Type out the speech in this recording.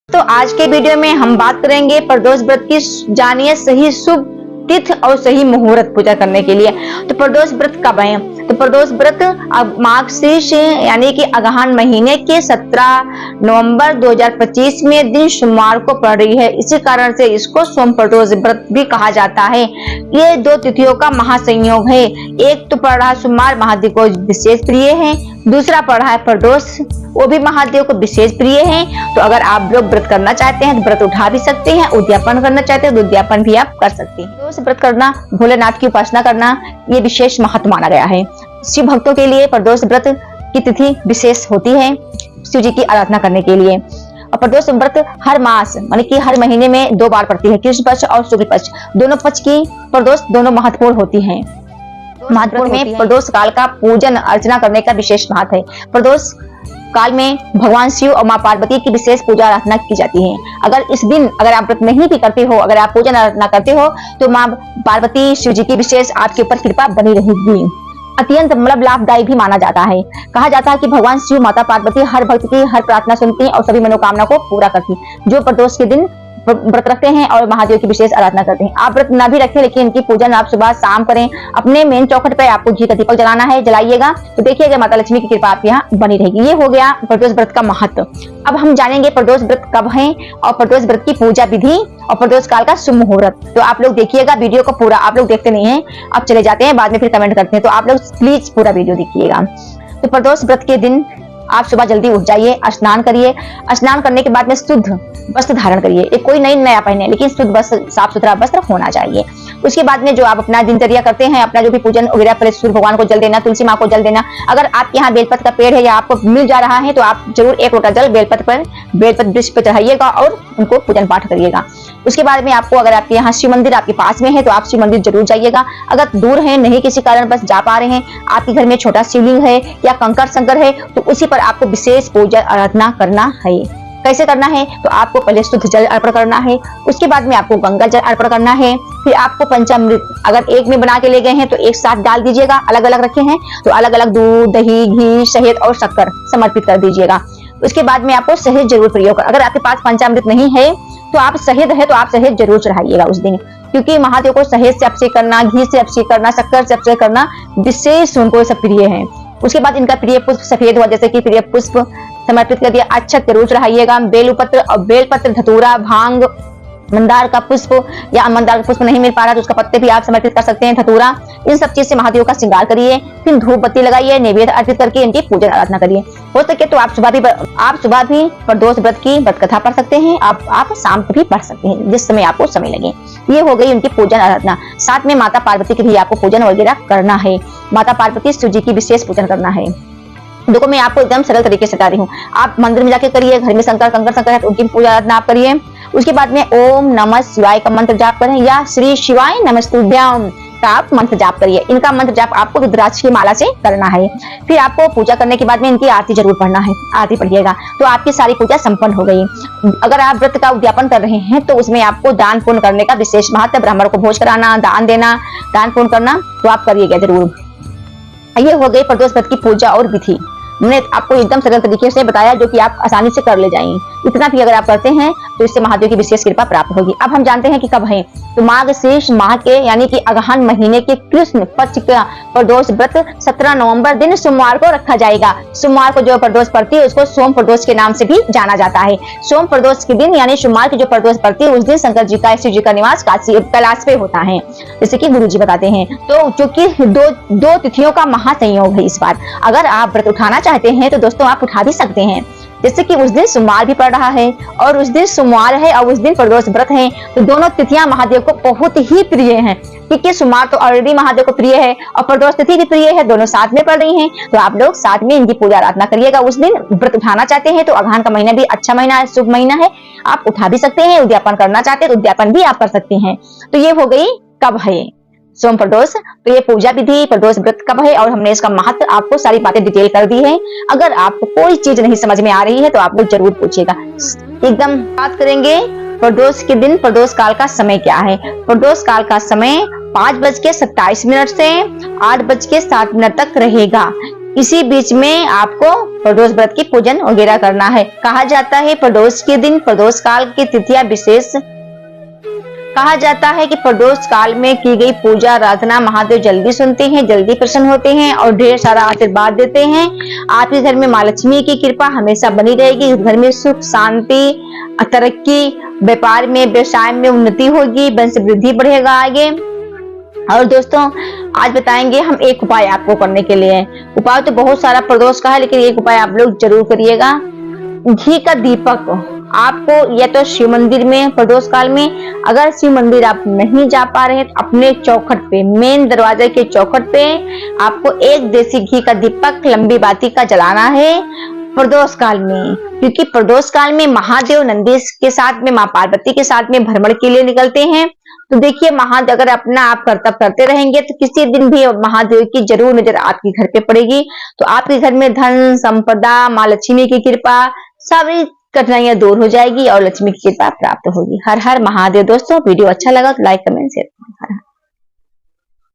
तो आज के वीडियो में हम बात करेंगे प्रदोष व्रत की जानिए सही शुभ तिथि और सही मुहूर्त पूजा करने के लिए। तो प्रदोष व्रत कब है? तो प्रदोष व्रत मार्गशीर्ष यानी कि अगहन महीने के 17 नवंबर 2025 में दिन सोमवार को पड़ रही है। इसी कारण से इसको सोम प्रदोष व्रत भी कहा जाता है। ये दो तिथियों का महासंयोग है। एक तो पड़ रहा सोमवार महादेव को विशेष प्रिय है, दूसरा पड़ रहा है प्रदोष, वो भी महादेव को विशेष प्रिय है। तो अगर आप लोग व्रत करना चाहते हैं तो व्रत उठा भी सकते हैं, उद्यापन करना चाहते हैं तो उद्यापन भी आप कर सकते हैं। प्रदोष व्रत करना, भोलेनाथ की उपासना करना, ये विशेष महत्व माना गया है। शिव भक्तों के लिए प्रदोष व्रत की तिथि विशेष होती है, शिव जी की आराधना करने के लिए। और प्रदोष व्रत हर मास यानी कि हर महीने में 2 बार पड़ती है, कृष्ण पक्ष और शुक्ल पक्ष। दोनों पक्ष की प्रदोष दोनों महत्वपूर्ण होती है। महत्वपूर्ण में प्रदोष काल का पूजन अर्चना करने का विशेष महत्व है। प्रदोष काल में भगवान शिव और माँ पार्वती की विशेष पूजा आराधना की जाती है। अगर इस दिन अगर आप व्रत नहीं भी करते हो, अगर आप पूजन आराधना करते हो तो माँ पार्वती शिव जी की विशेष आपके ऊपर कृपा बनी रहेगी। अत्यंत मतलब लाभदायी भी माना जाता है। कहा जाता है कि भगवान शिव माता पार्वती हर भक्त की हर प्रार्थना सुनती हैं और सभी मनोकामना को पूरा करती हैं। जो प्रदोष के दिन व्रत रखते हैं और महादेव की विशेष आराधना करते हैं। आप व्रत ना भी रखें लेकिन इनकी पूजन आप सुबह शाम करें। अपने मेन चौखट पर आपको घी का दीपक जलाना है, जलाइएगा तो देखिएगा माता लक्ष्मी की कृपा आपके यहाँ बनी रहेगी। ये हो गया प्रदोष व्रत का महत्व। अब हम जानेंगे प्रदोष व्रत कब है और प्रदोष व्रत की पूजा विधि और प्रदोष काल का शुभ मुहूर्त। तो आप लोग देखिएगा वीडियो को पूरा। आप लोग देखते नहीं है, आप चले जाते हैं बाद में फिर कमेंट करते हैं, तो आप लोग प्लीज पूरा वीडियो देखिएगा। तो प्रदोष व्रत के दिन आप सुबह जल्दी उठ जाइए, स्नान करिए। स्नान करने के बाद में शुद्ध वस्त्र धारण करिए। एक कोई नहीं नया पहने लेकिन शुद्ध वस्त्र, साफ सुथरा वस्त्र होना चाहिए। उसके बाद में जो आप अपना दिनचर्या करते हैं, अपना जो भी पूजन वगैरह पर सूर्य भगवान को जल देना, तुलसी माँ को जल देना। अगर आपके यहाँ बेलपत्र का पेड़ है या आपको मिल जा रहा है तो आप जरूर 1 लोटा जल बेलपत्र वृक्ष पर चढ़ाइएगा और उनको पूजन पाठ करिएगा। उसके बाद में आपको अगर आपके यहाँ शिव मंदिर आपके पास में है तो आप शिव मंदिर जरूर जाइएगा। अगर दूर है, नहीं किसी कारण बस जा पा रहे हैं, आपके घर में छोटा शिवलिंग है या कंकड़ संकर है तो उसी पर आपको विशेष पूजा आराधना करना है। कैसे करना है? तो आपको पहले शुद्ध जल अर्पण करना है, उसके बाद में आपको गंगा जल अर्पण करना है, फिर आपको पंचामृत अगर एक में बना के ले गए हैं तो एक साथ डाल दीजिएगा। अलग अलग रखे हैं तो अलग अलग दूध, दही, घी, शहद और शक्कर समर्पित कर दीजिएगा। उसके बाद में आपको शहद जरूर प्रयोग कर। अगर आपके पास पंचामृत नहीं है तो आप शहद है तो आप शहद जरूर चढ़ाइएगा उस दिन, क्योंकि महादेव को शहद से अभिषेक करना, घी से अभिषेक करना, शक्कर से अभिषेक करना विशेष उनको सब प्रिय है। उसके बाद इनका प्रिय पुष्प सफेद हुआ जैसे कि प्रिय पुष्प समर्पित कर दिया। अक्षत जरूर चढ़ाइएगा। बेलपत्र और बेलपत्र, धतूरा, भांग, मंदार का पुष्प या मंदार का पुष्प नहीं मिल पा रहा तो उसका पत्ते भी आप समर्पित कर सकते हैं, धतूरा। इन सब चीज से महादेव का श्रृंगार करिए, फिर धूप बत्ती लगाइए, नैवेद्य अर्पित करके इनकी पूजन आराधना करिए। हो सके तो आप सुबह भी प्रदोष व्रत की व्रत कथा पढ़ सकते हैं। आप शाम को भी पढ़ सकते हैं, जिस समय आपको समय लगे। ये हो गई उनकी पूजन आराधना। साथ में माता पार्वती की भी आपको पूजन वगैरह करना है। माता पार्वती शिव जी की विशेष पूजन करना है। देखो मैं आपको एकदम सरल तरीके से बता रही हूँ। आप मंदिर में जाके करिए, घर में कंकड़ संकर है तो उनकी पूजा आराधना आप करिए। उसके बाद में ओम नमः शिवाय का मंत्र जाप करें या श्री शिवाय नमस्तुभ्याम का आप मंत्र जाप करिए। इनका मंत्र जाप आपको रुद्राक्ष की माला से करना है। फिर आपको पूजा करने के बाद में इनकी आरती जरूर पढ़ना है। आरती पढ़िएगा तो आपकी सारी पूजा संपन्न हो गई। अगर आप व्रत का उद्यापन कर रहे हैं तो उसमें आपको दान पुण्य करने का विशेष महत्व, ब्राह्मण को भोज कराना, दान देना, दान पुण्य करना तो आप करिएगा जरूर। ये हो गई प्रदोष व्रत की पूजा और विधि। मैंने आपको एकदम सरल तरीके से बताया जो कि आप आसानी से कर ले जाएंगे। इतना भी अगर आप करते हैं तो इससे महादेव की विशेष कृपा प्राप्त होगी। अब हम जानते हैं कि कब है। तो मार्गशीर्ष माह के यानी कि अगहन महीने के कृष्ण पक्ष का प्रदोष व्रत 17 नवंबर दिन सोमवार को रखा जाएगा। सोमवार को जो प्रदोष पड़ती है उसको सोम प्रदोष के नाम से भी जाना जाता है। सोम प्रदोष के दिन यानी सोमवार की जो प्रदोष पड़ती है उस दिन शंकर जी का, शिव जी का निवास कैलाश पे होता है, जैसे कि गुरु जी बताते हैं। तो चूंकि दो तिथियों का महासंयोग है इस बार, अगर आप व्रत उठाना चाहते हैं तो दोस्तों आप उठा भी सकते हैं। जैसे कि उस दिन सोमवार भी पड़ रहा है और उस दिन सोमवार है और उस दिन प्रदोष व्रत है, तो दोनों तिथियां महादेव को बहुत ही प्रिय हैं। क्योंकि सोमवार तो ऑलरेडी महादेव को प्रिय है और प्रदोष तिथि भी प्रिय है, दोनों साथ में पड़ रही हैं, तो आप लोग साथ में इनकी पूजा आराधना करिएगा। उस दिन व्रत उठाना चाहते हैं तो अगहन का महीना भी अच्छा महीना है, शुभ महीना है, आप उठा भी सकते हैं। उद्यापन करना चाहते हैं तो उद्यापन भी आप कर सकते हैं। तो ये हो गई कब है सोम प्रदोष। तो ये पूजा विधि, प्रदोष व्रत कब है और हमने इसका महत्व आपको सारी बातें डिटेल कर दी है। अगर आपको कोई चीज नहीं समझ में आ रही है तो आप लोग जरूर पूछिएगा। एकदम बात करेंगे प्रदोष के दिन प्रदोष काल का समय क्या है। प्रदोष काल का समय 5:27 से 8:07 तक रहेगा। इसी बीच में आपको प्रदोष व्रत की पूजन वगैरह करना है। कहा जाता है प्रदोष के दिन प्रदोष काल की तिथियां विशेष, कहा जाता है कि प्रदोष काल में की गई पूजा आराधना महादेव जल्दी सुनते हैं, जल्दी प्रसन्न होते हैं और ढेर सारा आशीर्वाद देते हैं। आपके घर में मां लक्ष्मी की कृपा हमेशा बनी रहेगी। घर में सुख शांति, तरक्की, व्यापार में व्यवसाय में उन्नति होगी, वंश वृद्धि बढ़ेगा आगे। और दोस्तों आज बताएंगे हम एक उपाय आपको करने के लिए। उपाय तो बहुत सारा प्रदोष का है, लेकिन एक उपाय आप लोग जरूर करिएगा। घी का दीपक आपको या तो शिव मंदिर में प्रदोष काल में, अगर शिव मंदिर आप नहीं जा पा रहे तो अपने चौखट पे, मेन दरवाजे के चौखट पे आपको एक देसी घी का दीपक लंबी बाती का जलाना है प्रदोष काल में। क्योंकि प्रदोष काल में महादेव नंदीश के साथ में मां पार्वती के साथ में भ्रमण के लिए निकलते हैं। तो देखिए महादेव अगर अपना आप कर्तव्य करते रहेंगे तो किसी दिन भी महादेव की जरूर नजर आपके घर पे पड़ेगी। तो आपके घर में धन संपदा, मां लक्ष्मी की कृपा, सारी कठिनाइयां दूर हो जाएगी और लक्ष्मी की कृपा प्राप्त होगी। हर हर महादेव। दोस्तों वीडियो अच्छा लगा तो लाइक कमेंट शेयर